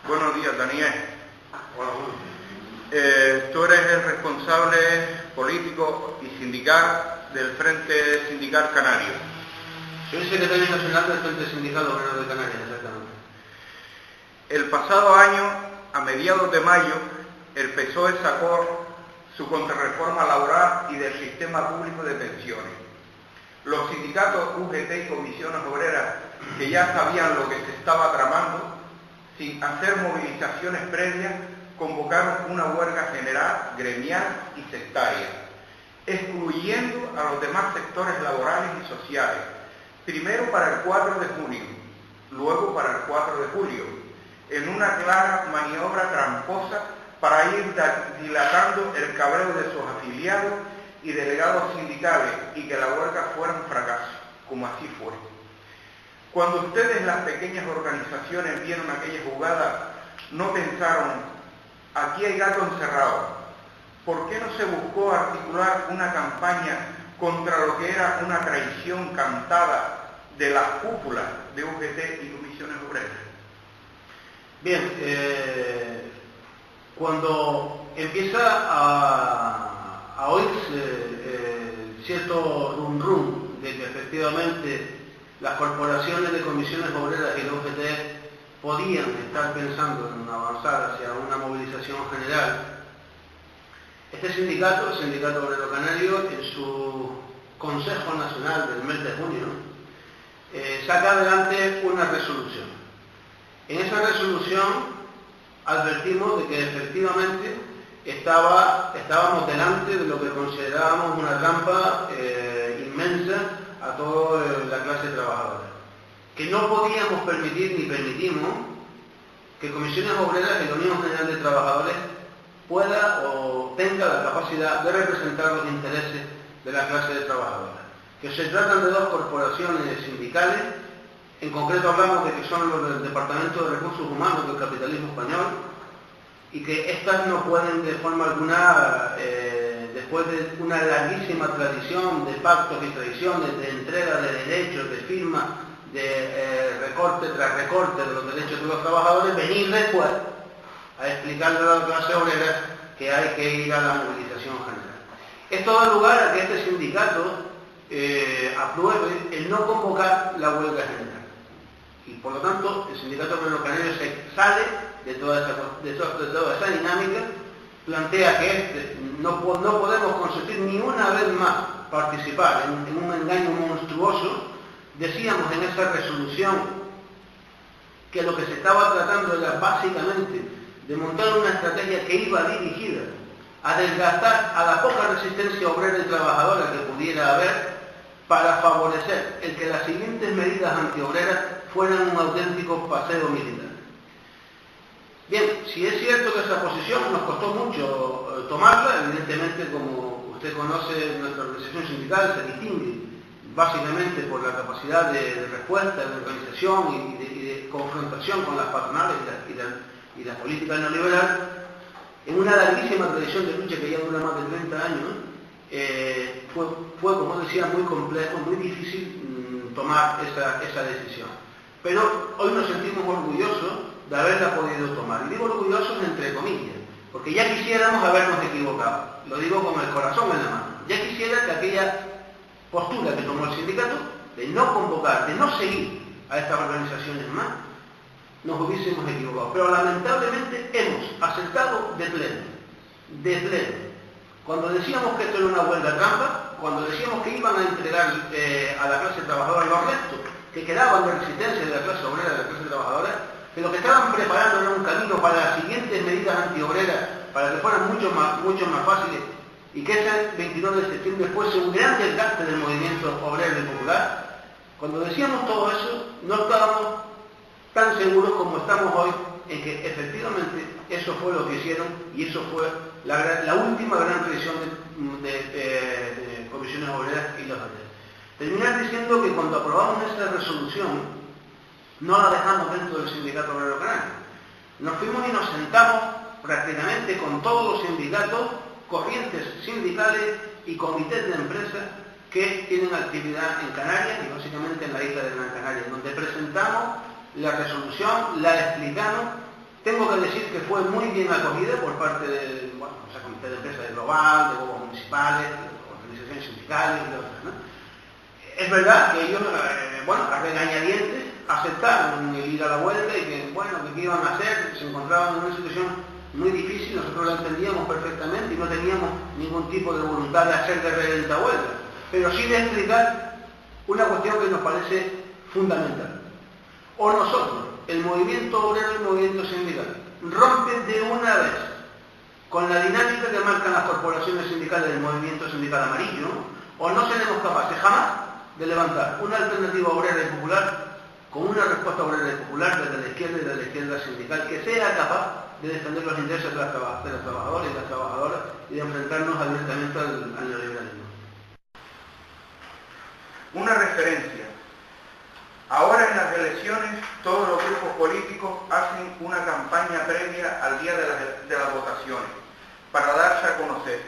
Buenos días, Daniel. Hola, buenos días. Tú eres el responsable político y sindical del Frente Sindical Canario. Soy secretario nacional del Frente Sindical Obrero de Canarias, exactamente. El pasado año, a mediados de mayo, el PSOE sacó su contrarreforma laboral y del sistema público de pensiones. Los sindicatos UGT y comisiones obreras, que ya sabían lo que se estaba tramando, sin hacer movilizaciones previas, convocaron una huelga general, gremial y sectaria, excluyendo a los demás sectores laborales y sociales, primero para el 4 de junio, luego para el 4 de julio, en una clara maniobra tramposa para ir dilatando el cabreo de sus afiliados y delegados sindicales y que la huelga fuera un fracaso, como así fue. Cuando ustedes, las pequeñas organizaciones, vieron aquella jugada, no pensaron, aquí hay gato encerrado. ¿Por qué no se buscó articular una campaña contra lo que era una traición cantada de las cúpulas de UGT y comisiones obreras? Bien, cuando empieza a oírse cierto rum de que efectivamente las corporaciones de comisiones obreras y la UGT podían estar pensando en avanzar hacia una movilización general, este sindicato, el Sindicato Obrero Canario, en su Consejo Nacional del mes de junio, saca adelante una resolución. En esa resolución advertimos de que efectivamente estábamos delante de lo que considerábamos una trampa inmensa a toda la clase trabajadora, que no podíamos permitir ni permitimos que Comisiones Obreras y la Unión General de Trabajadores pueda o tenga la capacidad de representar los intereses de la clase trabajadora, que se tratan de dos corporaciones sindicales. En concreto hablamos de que son los del Departamento de Recursos Humanos del capitalismo español y que estas no pueden de forma alguna, después de una larguísima tradición de pactos y traiciones, de entrega de derechos, de firma, de recorte tras recorte de los derechos de los trabajadores, venir después a explicarle a la clase obrera que hay que ir a la movilización general. Esto da lugar a que este sindicato apruebe el no convocar la huelga general. Y por lo tanto, el Sindicato Obrero Canario se sale de toda esa dinámica, plantea que no podemos consentir ni una vez más participar en un engaño monstruoso. Decíamos en esa resolución que lo que se estaba tratando era básicamente de montar una estrategia que iba dirigida a desgastar a la poca resistencia obrera y trabajadora que pudiera haber para favorecer el que las siguientes medidas antiobreras fueran un auténtico paseo militar. Bien, si es cierto que esa posición nos costó mucho tomarla, evidentemente, como usted conoce, nuestra organización sindical se distingue básicamente por la capacidad de respuesta, de organización y de confrontación con las patronales y la política neoliberal, en una larguísima tradición de lucha que ya dura más de 30 años, fue, como decía, muy complejo, muy difícil tomar esa decisión. Pero hoy nos sentimos orgullosos de haberla podido tomar. Y digo orgullosos entre comillas, porque ya quisiéramos habernos equivocado. Lo digo con el corazón en la mano. Ya quisiera que aquella postura que tomó el sindicato de no convocar, de no seguir a estas organizaciones más, nos hubiésemos equivocado. Pero lamentablemente hemos aceptado de pleno. Cuando decíamos que esto era una huelga trampa, cuando decíamos que iban a entregar a la clase trabajadora los restos que quedaban de resistencia de la clase obrera, de la clase trabajadora, que lo que estaban preparando era un camino para las siguientes medidas antiobreras, para que fueran mucho más fáciles, y que ese 22 de septiembre fuese un gran desgaste del movimiento obrero y popular. Cuando decíamos todo eso, no estábamos tan seguros como estamos hoy en que efectivamente eso fue lo que hicieron, y eso fue la última gran traición de comisiones obreras y los obreros. Terminar diciendo que cuando aprobamos esa resolución, no la dejamos dentro del Sindicato Obrero Canario. Nos fuimos y nos sentamos prácticamente con todos los sindicatos, corrientes sindicales y comités de empresas que tienen actividad en Canarias y básicamente en la isla de Gran Canaria, donde presentamos la resolución, la explicamos Tengo que decir que fue muy bien acogida por parte del Comité de Empresa de Global, de gobiernos municipales, de organizaciones sindicales y otras, ¿no? Es verdad que ellos, a regañadientes, aceptaron el ir a la huelga y que, que qué iban a hacer, que se encontraban en una situación muy difícil, nosotros la entendíamos perfectamente y no teníamos ningún tipo de voluntad de hacer de reventa huelga, pero sí de explicar una cuestión que nos parece fundamental. O nosotros, el movimiento obrero y el movimiento sindical, rompen de una vez con la dinámica que marcan las corporaciones sindicales del movimiento sindical amarillo, ¿no? O no seremos capaces jamás de levantar una alternativa obrera y popular con una respuesta obrera y popular desde la izquierda y de la izquierda sindical que sea capaz de defender los intereses de los trabajadores y las trabajadoras y de enfrentarnos abiertamente al neoliberalismo. Una referencia. Ahora en las elecciones todos los grupos políticos hacen una campaña previa al día de las votaciones para darse a conocer.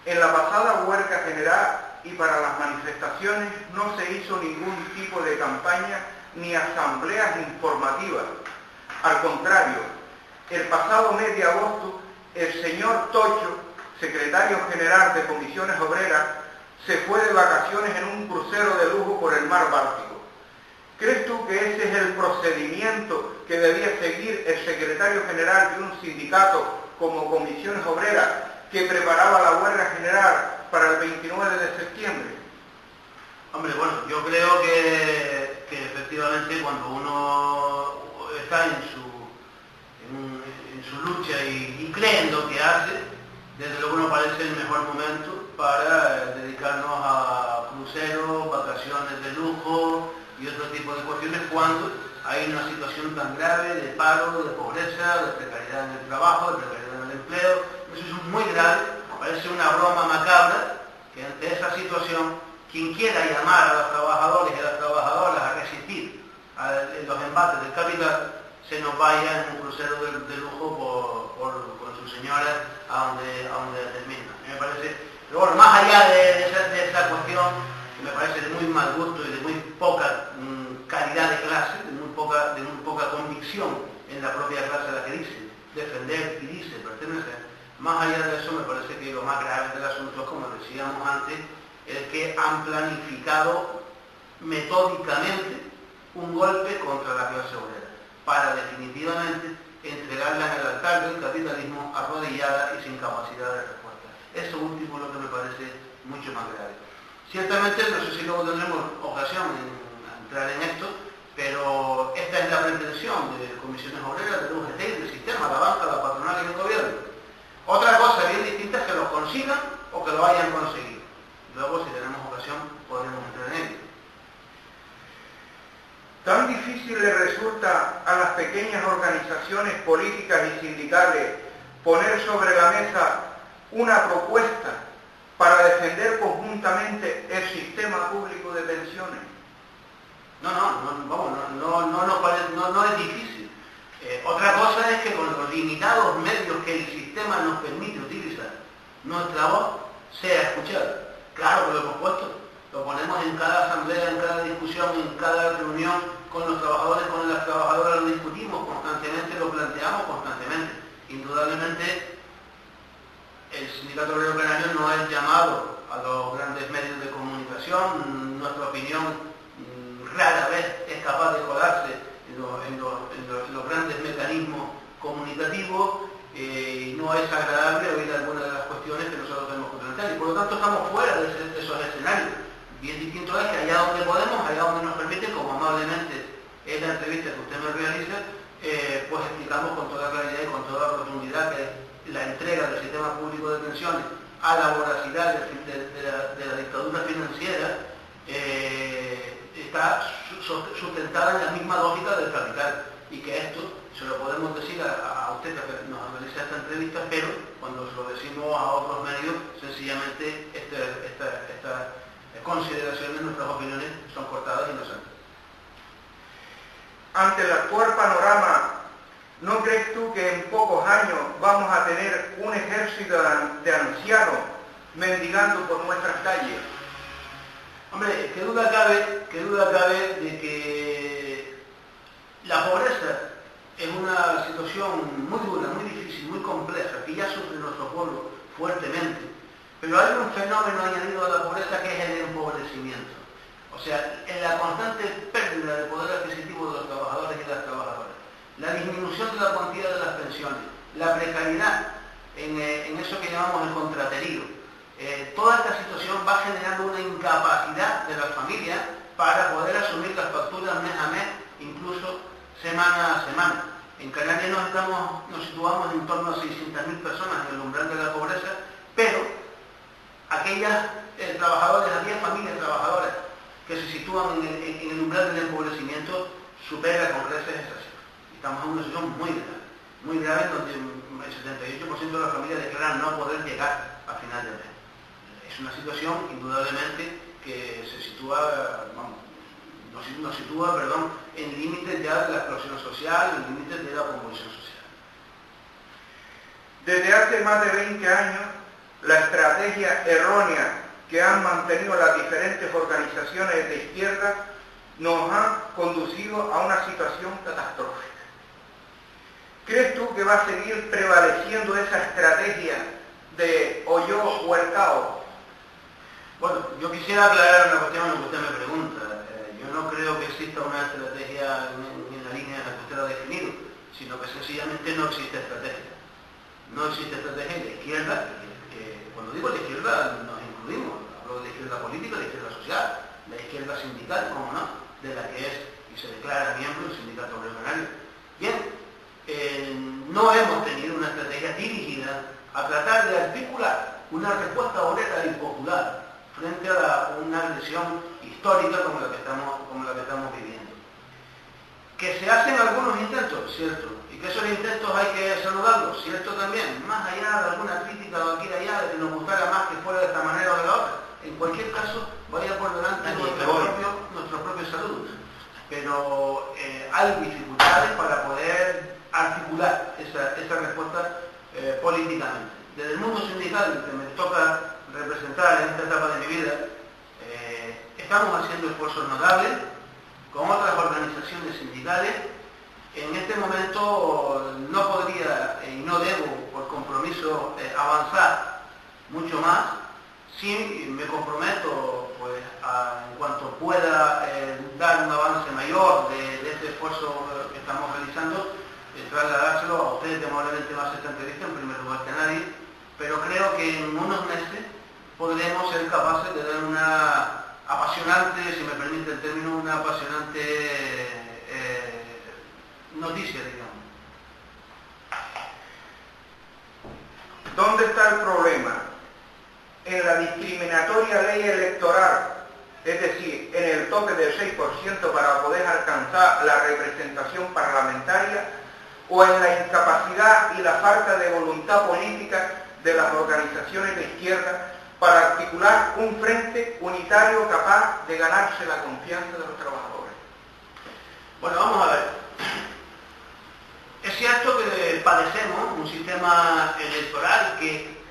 En la pasada huelga general y para las manifestaciones no se hizo ningún tipo de campaña ni asambleas informativas. Al contrario, el pasado mes de agosto, el señor Tocho, secretario general de Comisiones Obreras, se fue de vacaciones en un crucero de lujo por el mar Báltico. ¿Crees tú que ese es el procedimiento que debía seguir el secretario general de un sindicato como Comisiones Obreras que preparaba la huelga general para el 29 de septiembre? Hombre, yo creo que efectivamente cuando uno está en su lucha y cree en lo que hace, desde luego no parece el mejor momento para dedicarnos a cruceros, vacaciones de lujo y otro tipo de cuestiones cuando hay una situación tan grave de paro, de pobreza, de precariedad en el trabajo, de precariedad en el empleo. Eso es muy grave, parece una broma macabra que ante esa situación quien quiera llamar a los trabajadores y a las trabajadoras a resistir a los embates del capital se nos vaya en un crucero de lujo con su señora a donde termina. Me parece, pero más allá de esa cuestión, que me parece de muy mal gusto y de muy poca calidad de clase, de muy poca convicción en la propia clase a la que dice defender y dice pertenecer, más allá de eso me parece que lo más grave del asunto es, como decíamos antes, el que han planificado metódicamente un golpe contra la clase obrera, para definitivamente entregarla en el altar del capitalismo arrodillada y sin capacidad de respuesta. Eso último es lo que me parece mucho más grave. Ciertamente, no sé si luego tendremos ocasión de entrar en esto, pero esta es la pretensión de Comisiones Obreras, del UGT y del sistema, la banca, la patronal y el gobierno. Otra cosa bien distinta es que lo consigan o que lo hayan conseguido. Luego, si tenemos ocasión, podremos entrar en ello. ¿Tan difícil le resulta a las pequeñas organizaciones políticas y sindicales poner sobre la mesa una propuesta para defender conjuntamente el sistema público de pensiones? No es difícil. Otra cosa es que con los limitados medios que el sistema nos permite utilizar, nuestra voz sea escuchada. Claro que lo hemos puesto, lo ponemos en cada asamblea, en cada discusión, en cada reunión con los trabajadores, con las trabajadoras, lo discutimos constantemente, lo planteamos constantemente. Indudablemente, el Sindicato Obrero Canario no es llamado a los grandes medios de comunicación, nuestra opinión rara vez es capaz de colarse en los grandes mecanismos comunicativos y no es agradable oír algunas de las cuestiones que nosotros tenemos que plantear y por lo tanto estamos fuera de esos escenarios. Bien distinto es que allá donde podemos, allá donde nos permite, como amablemente es la entrevista que usted me realiza, pues explicamos con toda claridad y con toda profundidad que la entrega del sistema público de pensiones a la voracidad de la dictadura financiera está sustentada en la misma lógica del capital y que esto se lo podemos decir a usted que nos realiza esta entrevista, pero cuando se lo decimos a otros medios, sencillamente estas consideraciones, nuestras opiniones son cortadas y no son. Ante el actual panorama, ¿no crees tú que en pocos años vamos a tener un ejército de ancianos mendigando por nuestras calles? Hombre, qué duda cabe de que la pobreza es una situación muy dura, muy difícil, muy compleja, que ya sufre nuestro pueblo fuertemente. Pero hay un fenómeno añadido a la pobreza que es el empobrecimiento. O sea, en la constante pérdida de poder adquisitivo de los trabajadores y las trabajadoras, la disminución de la cuantía de las pensiones, la precariedad en eso que llamamos el contraterío. Toda esta situación va generando una incapacidad de las familias para poder asumir las facturas mes a mes, incluso semana a semana. En Canarias nos situamos en torno a 600.000 personas en el umbral de la pobreza, pero aquellas aquellas familias trabajadoras que se sitúan en el umbral del empobrecimiento supera con creces esa cifra. Estamos en una situación muy grave, donde el 78% de las familias declaran no poder llegar a final de mes. Es una situación, indudablemente, que se sitúa, nos sitúa en límites ya de la explosión social, en límites de la convulsión social. Desde hace más de 20 años, la estrategia errónea que han mantenido las diferentes organizaciones de izquierda nos ha conducido a una situación catastrófica. ¿Crees tú que va a seguir prevaleciendo esa estrategia de o yo o el caos? Bueno, yo quisiera aclarar una cuestión en lo que usted me pregunta. Yo no creo que exista una estrategia en la línea en la que usted la ha definido, sino que sencillamente no existe estrategia. No existe estrategia en la izquierda, cuando digo la izquierda nos incluimos, hablo de la izquierda política, la izquierda social, la izquierda sindical, como no, de la que es y se declara miembro del sindicato obrero canario. Bien, no hemos tenido una estrategia dirigida a tratar de articular una respuesta obrera y popular frente a una agresión histórica como la que estamos viviendo. Que se hacen algunos intentos, cierto, y que esos intentos hay que saludarlos, cierto también, más allá de alguna crítica de aquí y allá, de que nos gustara más que fuera de esta manera o de la otra. En cualquier caso, vaya por delante nuestros propios saludos. Pero hay dificultades para poder articular esa respuesta políticamente. Desde el mundo sindical, que me toca representar en esta etapa de mi vida, estamos haciendo esfuerzos notables con otras organizaciones sindicales. En este momento no podría y no debo, por compromiso, avanzar mucho más. Sí me comprometo, pues, en cuanto pueda dar un avance mayor de este esfuerzo que estamos realizando, trasladárselo a ustedes que amablemente más esta entrevista, en primer lugar que a nadie, pero creo que en unos meses podremos ser capaces de dar una apasionante, si me permite el término, una apasionante noticia, digamos. ¿Dónde está el problema? En la discriminatoria ley electoral, es decir, en el tope del 6% para poder alcanzar la representación parlamentaria, o en la incapacidad y la falta de voluntad política de las organizaciones de izquierda para articular un frente unitario capaz de ganarse la confianza de los trabajadores. Bueno, vamos a ver. Es cierto que padecemos un sistema electoral que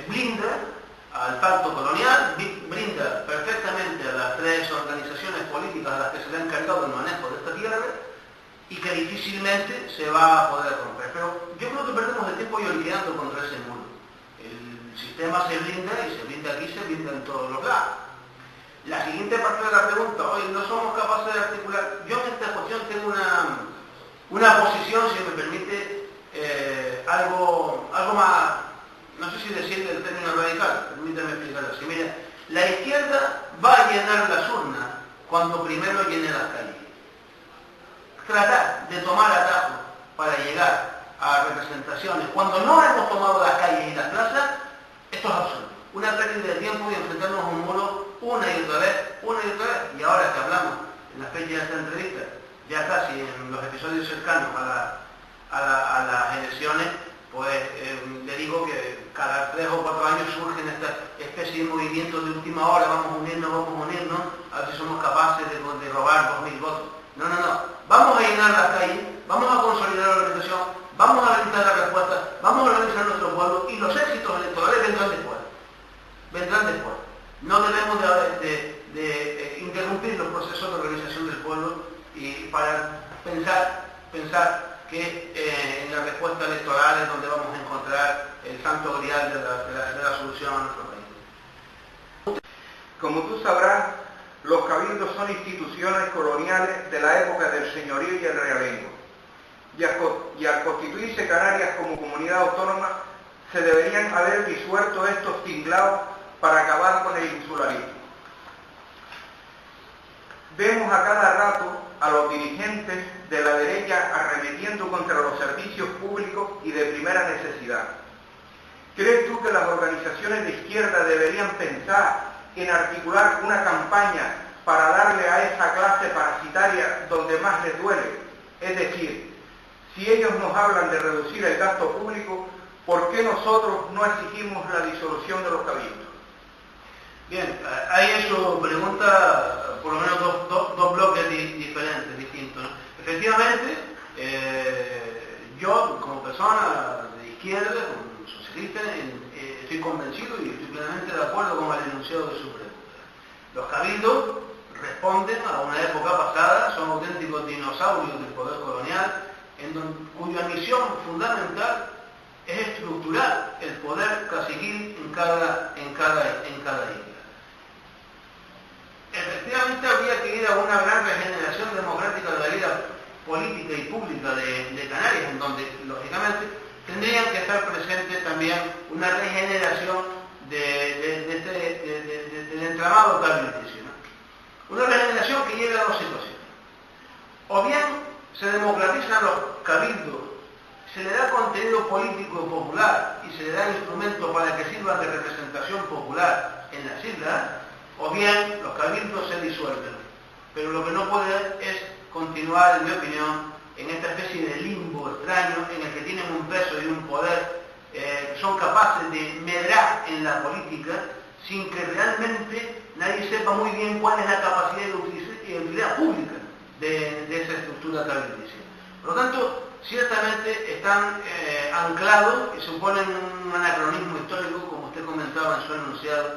blinda al pacto colonial, brinda perfectamente a las tres organizaciones políticas a las que se le ha encargado el manejo de esta tierra y que difícilmente se va a poder romper. Pero yo creo que perdemos el tiempo lloriqueando contra ese muro. El sistema se blinda y se blinda aquí, se blinda en todos los lados. La siguiente parte de la pregunta, hoy no somos capaces de articular. Yo en esta cuestión tengo una posición, si me permite, algo más, no sé si decirle el término radical, permítame explicarlo así. Mira, la izquierda va a llenar las urnas cuando primero llene las calles. Tratar de tomar atajos para llegar a representaciones cuando no hemos tomado las calles y las plazas, esto es absurdo. Una pérdida de tiempo y enfrentarnos a un muro una y otra vez. Y ahora que hablamos en la fecha de esta entrevista, ya casi en los episodios cercanos a las elecciones, pues le digo que cada 3 o 4 años surgen esta especie de movimientos de última hora, vamos a unirnos, a ver si somos capaces de robar 2.000 votos. No. Vamos a llenar las calles, vamos a consolidar la organización, vamos a realizar la respuesta, vamos a organizar nuestro pueblo y los éxitos electorales vendrán después. No debemos de interrumpir los procesos de organización del pueblo y para pensar que en la respuesta electoral es donde vamos a encontrar el santo grial de la solución a nuestro país. Como tú sabrás, los cabildos son instituciones coloniales de la época del señorío y el realengo. Y al constituirse Canarias como comunidad autónoma, se deberían haber disuelto estos tinglados para acabar con el insularismo. Vemos a cada rato a los dirigentes de la derecha arremetiendo contra los servicios públicos y de primera necesidad. ¿Crees tú que las organizaciones de izquierda deberían pensar en articular una campaña para darle a esa clase parasitaria donde más les duele? Es decir, si ellos nos hablan de reducir el gasto público, ¿por qué nosotros no exigimos la disolución de los cabildos? Bien, ahí eso pregunta por lo menos dos bloques diferentes, distintos, ¿no? Efectivamente, yo como persona de izquierda, como socialista, estoy convencido y estoy plenamente de acuerdo con el enunciado de su pregunta. Los cabildos responden a una época pasada, son auténticos dinosaurios del poder colonial, cuya misión fundamental es estructurar el poder caciquil en cada isla. Efectivamente habría que ir a una gran regeneración democrática de la vida política y pública de Canarias, en donde, lógicamente, tendrían que estar presentes también una regeneración del entramado cabildicio, ¿no? Una regeneración que lleve a dos situaciones. O bien se democratizan los cabildos, se le da contenido político popular y se le da instrumento para que sirvan de representación popular en las islas, o bien los cabildos se disuelven. Pero lo que no puede es continuar, en mi opinión, en esta especie de limbo extraño en el que tienen un peso y un poder, son capaces de medrar en la política sin que realmente nadie sepa muy bien cuál es la capacidad y utilidad pública de esa estructura cabildicia. Por lo tanto, ciertamente están anclados y suponen un anacronismo histórico, como usted comentaba en su enunciado,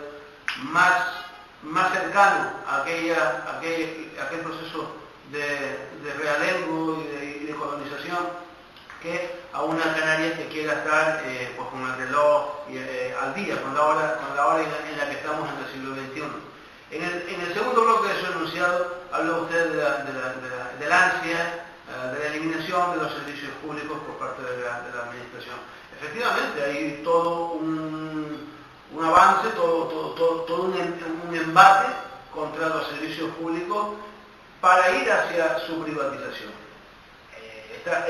más cercano a aquel proceso de realengo y de colonización que a una Canarias que quiera estar pues con el reloj al día, con la hora en la que estamos en el siglo XXI. En el segundo bloque de su enunciado habla usted del ansia de la eliminación de los servicios públicos por parte de la administración. Efectivamente, hay todo un avance, todo un embate contra los servicios públicos para ir hacia su privatización.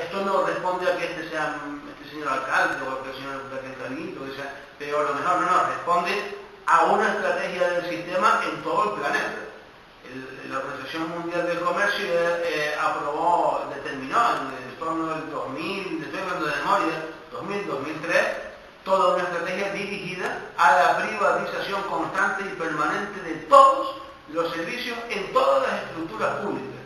Esto no responde a que este señor alcalde o aquel señor cabildo, que sea peor o mejor, no, responde a una estrategia del sistema en todo el planeta. La Organización Mundial del Comercio determinó en torno del 2000, estoy hablando de memoria, 2000-2003, toda una estrategia dirigida a la privatización constante y permanente de todos los servicios en todas las estructuras públicas.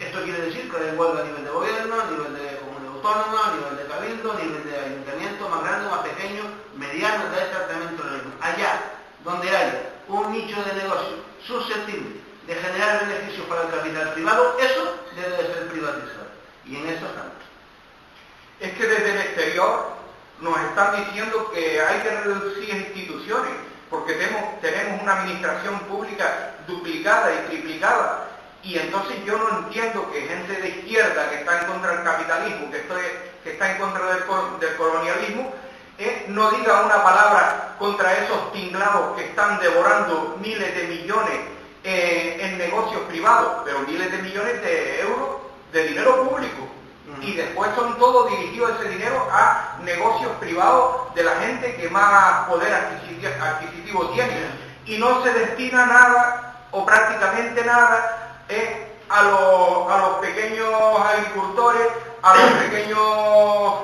Esto quiere decir que da igual a nivel de gobierno, a nivel de comunidad autónoma, a nivel de cabildo, a nivel de ayuntamiento, más grande, más pequeño, mediano, da exactamente lo mismo. Allá donde haya un nicho de negocio susceptible de generar beneficios para el capital privado, eso debe de ser privatizado. Y en eso estamos. Es que desde el exterior nos están diciendo que hay que reducir instituciones, porque tenemos una administración pública duplicada y triplicada. Y entonces yo no entiendo que gente de izquierda que está en contra del capitalismo, que está en contra del colonialismo, no diga una palabra contra esos tinglados que están devorando miles de millones en negocios privados, pero miles de millones de euros de dinero público. Y después son todos dirigidos ese dinero a negocios privados de la gente que más poder adquisitivo tiene. Y no se destina nada, o prácticamente nada, a los pequeños agricultores, a los pequeños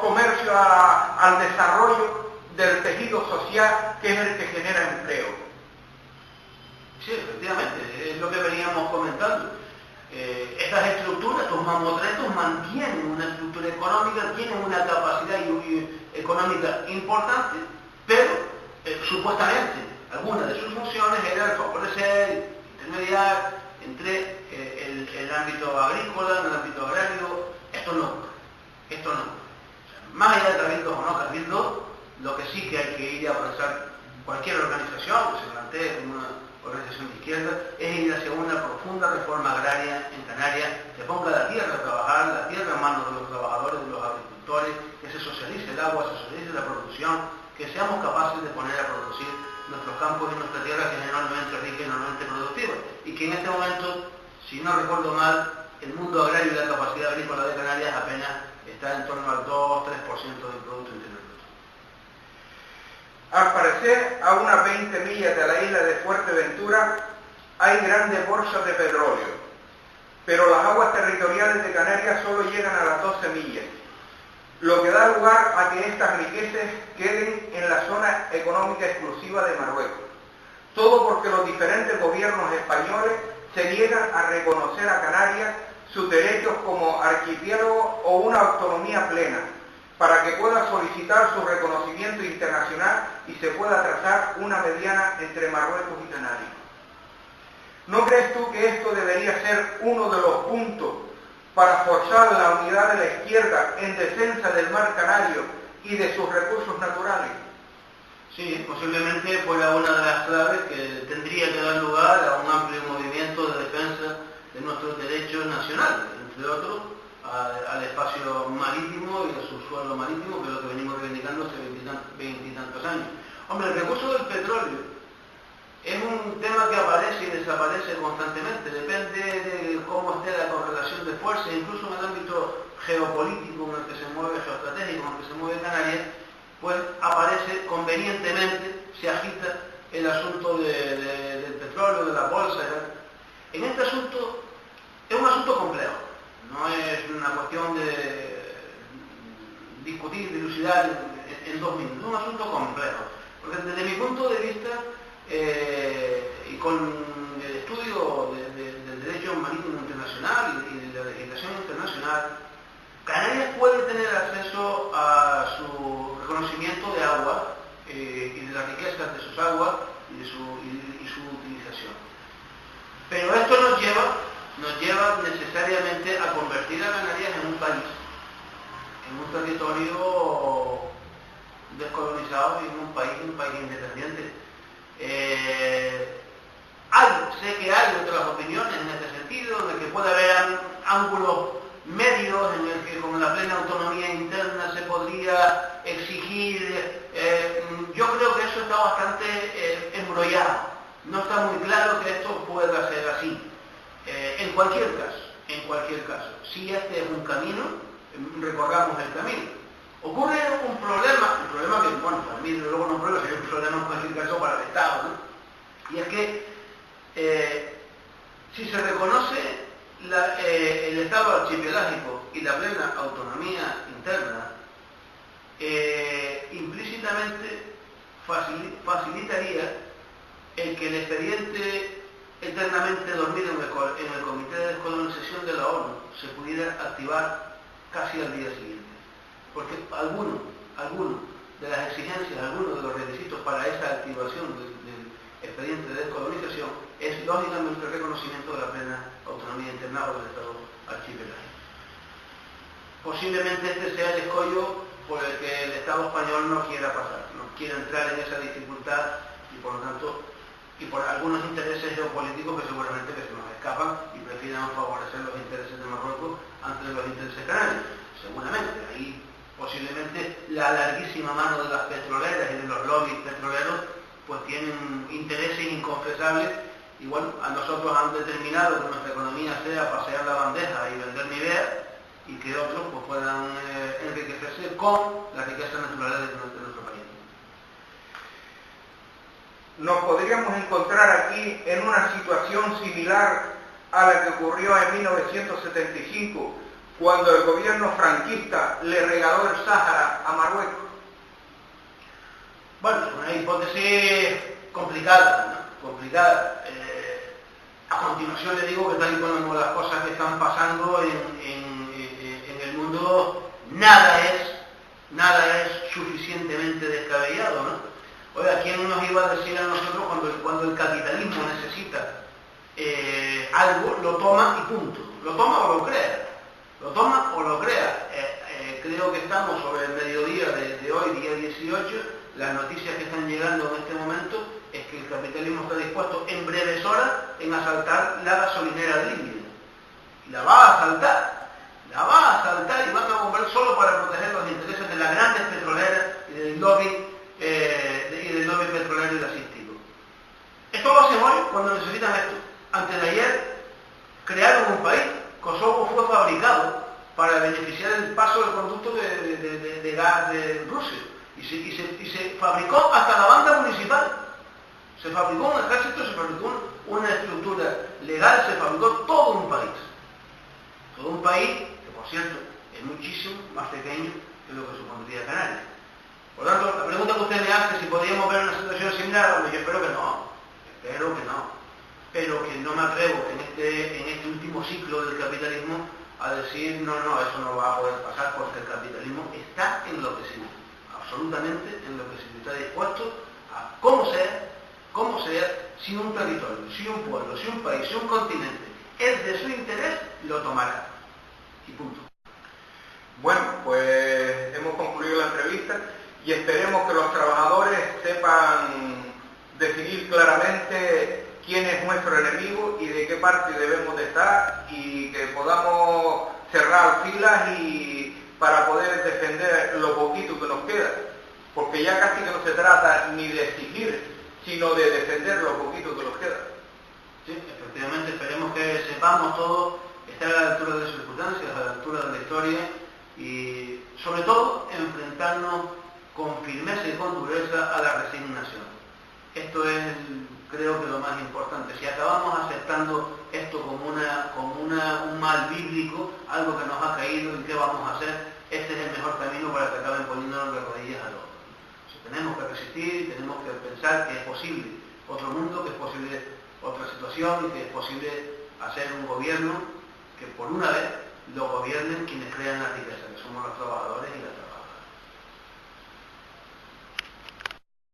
comercios, al desarrollo del tejido social, que es el que genera empleo. Sí, efectivamente, es lo que veníamos comentando. Estas estructuras, estos mamotretos, mantienen una estructura económica, tienen una capacidad económica importante, pero supuestamente alguna de sus funciones era el favorecer, intermediar entre el ámbito agrícola, el ámbito agrario. Esto no. Esto no. O sea, más allá de cabildos o no cabildos, lo que sí que hay que ir a avanzar cualquier organización que se plantee como una organización de izquierda es ir hacia una profunda reforma agraria en Canarias, que ponga la tierra a trabajar, la tierra en manos de los trabajadores, de los agricultores, que se socialice el agua, se socialice la producción, que seamos capaces de poner a producir nuestros campos y nuestra tierra, que es enormemente rica y enormemente productiva, y que en este momento, si no recuerdo mal, el mundo agrario y la capacidad agrícola de Canarias apenas está en torno al 2-3% del Producto Interior Bruto. Al parecer, a unas 20 millas de la isla de Fuerteventura hay grandes bolsas de petróleo, pero las aguas territoriales de Canarias solo llegan a las 12 millas, lo que da lugar a que estas riquezas queden en la zona económica exclusiva de Marruecos. Todo porque los diferentes gobiernos españoles se niegan a reconocer a Canarias sus derechos como archipiélago o una autonomía plena, para que pueda solicitar su reconocimiento internacional y se pueda trazar una mediana entre Marruecos y Canarias. ¿No crees tú que esto debería ser uno de los puntos para forzar la unidad de la izquierda en defensa del mar Canario y de sus recursos naturales? Sí, posiblemente fuera una de las claves que tendría que dar lugar a un amplio movimiento de defensa de nuestros derechos nacionales, entre otros, al espacio marítimo y a su suelo marítimo, que es lo que venimos reivindicando hace 20 y tantos años. Hombre, el recurso del petróleo es un tema que aparece y desaparece constantemente, depende de cómo esté la correlación de fuerzas, incluso en el ámbito geopolítico en el que se mueve, geoestratégico en el que se mueve Canarias, pues aparece convenientemente, se agita el asunto del petróleo, de la bolsa. En este asunto, es un asunto complejo, no es una cuestión de discutir, dilucidar en 2 minutos, es un asunto complejo, porque desde mi punto de vista, y con el estudio del derecho marítimo internacional y de la legislación internacional, Canarias puede tener acceso a su reconocimiento de agua y de las riquezas de sus aguas y su utilización. Pero esto nos lleva necesariamente a convertir a Canarias en un país, en un territorio descolonizado y en un país independiente. Sé que hay otras opiniones en este sentido, de que puede haber ángulos medios en el que con la plena autonomía interna se podría exigir. Yo creo que eso está bastante embrollado. No está muy claro que esto pueda ser así. En cualquier caso, si este es un camino, recorramos el camino. Ocurre un problema que, bueno, para mí luego no es un problema, sería un problema en cualquier caso para el Estado, ¿no? Y es que si se reconoce el Estado archipelágico y la plena autonomía interna, implícitamente facilitaría el que el expediente eternamente dormido en el Comité de Descolonización de la ONU se pudiera activar casi al día siguiente. Porque alguno de las exigencias, algunos de los requisitos para esa activación del expediente de descolonización es lógicamente el reconocimiento de la plena autonomía interna del Estado archipelágico. Posiblemente este sea el escollo por el que el Estado español no quiera pasar, no quiere entrar en esa dificultad y por lo tanto, y por algunos intereses geopolíticos que seguramente que se nos escapan y prefieran favorecer los intereses de Marruecos antes de los intereses canarios. Seguramente, ahí posiblemente la larguísima mano de las petroleras y de los lobbies petroleros pues tienen intereses inconfesables y bueno, a nosotros han determinado que nuestra economía sea pasear la bandeja y vender mi idea y que otros pues puedan enriquecerse con la riqueza natural de nuestro país. Nos podríamos encontrar aquí en una situación similar a la que ocurrió en 1975, cuando el gobierno franquista le regaló el Sáhara a Marruecos. Bueno, es una hipótesis complicada, ¿no? Complicada. A continuación le digo que tal y como las cosas que están pasando en el mundo, nada es suficientemente descabellado, ¿no? Oiga, ¿quién nos iba a decir a nosotros cuando el capitalismo necesita algo, lo toma y punto? Lo toma o lo crea. Lo toma o lo crea. creo que estamos sobre el mediodía de hoy, día 18, las noticias que están llegando en este momento es que el capitalismo está dispuesto en breves horas en asaltar la gasolinera de Libia. Y la va a asaltar y van a comprar solo para proteger los intereses de las grandes petroleras y del lobby petrolero y gasístico. Esto lo hacen hoy cuando necesitan esto. Antes de ayer crearon un país. Kosovo fue fabricado para beneficiar el paso del conducto de gas de Rusia. Y se fabricó hasta la banda municipal. Se fabricó un ejército, se fabricó una estructura legal, se fabricó todo un país. Todo un país que, por cierto, es muchísimo más pequeño que lo que supondría Canarias. Por lo tanto, la pregunta que usted me hace, si podríamos ver una situación similar, yo espero que no. Pero que no me atrevo en este último ciclo del capitalismo a decir, no, eso no va a poder pasar porque el capitalismo está enloquecido. Absolutamente enloquecido. Está dispuesto a, como sea, si un territorio, si un pueblo, si un país, si un continente es de su interés, lo tomará. Y punto. Bueno, pues hemos concluido la entrevista y esperemos que los trabajadores sepan definir claramente quién es nuestro enemigo y de qué parte debemos de estar y que podamos cerrar filas y para poder defender lo poquito que nos queda, porque ya casi que no se trata ni de exigir, sino de defender lo poquito que nos queda. Sí, efectivamente, esperemos que sepamos todo, estar a la altura de las circunstancias, a la altura de la historia y sobre todo enfrentarnos con firmeza y con dureza a la resignación. Esto es, creo que lo más importante. Si acabamos aceptando esto como un mal bíblico, algo que nos ha caído y qué vamos a hacer, este es el mejor camino para que acaben poniéndonos de rodillas a todos. Tenemos que resistir, tenemos que pensar que es posible otro mundo, que es posible otra situación y que es posible hacer un gobierno que por una vez lo gobiernen quienes crean la riqueza, que somos los trabajadores y las trabajadoras.